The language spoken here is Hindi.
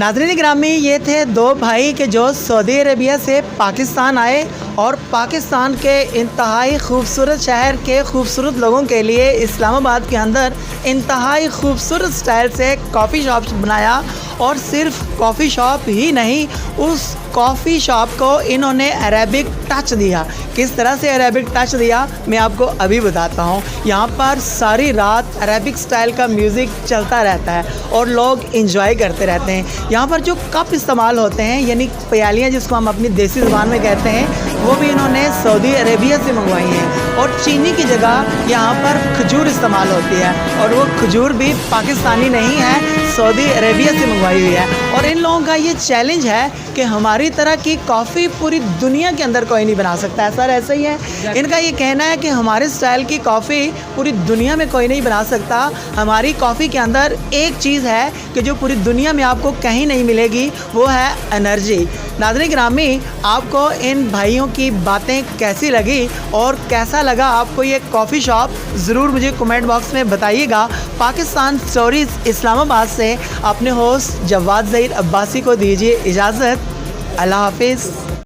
नाज़रीन गिरामी, ये थे दो भाई के जो सऊदी अरेबिया से पाकिस्तान आए और पाकिस्तान के इंतहाई खूबसूरत शहर के खूबसूरत लोगों के लिए इस्लामाबाद के अंदर इंतहाई खूबसूरत स्टाइल से कॉफ़ी शॉप बनाया। और सिर्फ कॉफ़ी शॉप ही नहीं, उस कॉफ़ी शॉप को इन्होंने अरेबिक टच दिया। किस तरह से अरेबिक टच दिया मैं आपको अभी बताता हूँ। यहाँ पर सारी रात अरेबिक स्टाइल का म्यूज़िक चलता रहता है और लोग इंजॉय करते रहते हैं। यहाँ पर जो कप इस्तेमाल होते हैं यानी प्यालियाँ जिसको हम अपनी देसी ज़ुबान में कहते हैं, वो भी इन्होंने सऊदी अरेबिया से मंगवाई हैं। और चीनी की जगह यहाँ पर खजूर इस्तेमाल होती है और वो खजूर भी पाकिस्तानी नहीं है, सऊदी अरेबिया से मंगवाई हुई है। और इन लोगों का ये चैलेंज है कि हमारी तरह की कॉफ़ी पूरी दुनिया के अंदर कोई नहीं बना सकता है। सर ऐसा ही है, इनका ये कहना है कि हमारे स्टाइल की कॉफ़ी पूरी दुनिया में कोई नहीं बना सकता। हमारी कॉफ़ी के अंदर एक चीज़ है कि जो पूरी दुनिया में आपको कहीं नहीं मिलेगी, वो है एनर्जी। नाज़रीन गिरामी, आपको इन भाइयों की बातें कैसी लगी और कैसा लगा आपको ये कॉफ़ी शॉप, ज़रूर मुझे कमेंट बॉक्स में बताइएगा। पाकिस्तान स्टोरीज़ इस्लामाबाद से अपने होस्ट जवाद ज़हीर अब्बासी को दीजिए इजाज़त। अल्लाह हाफिज़।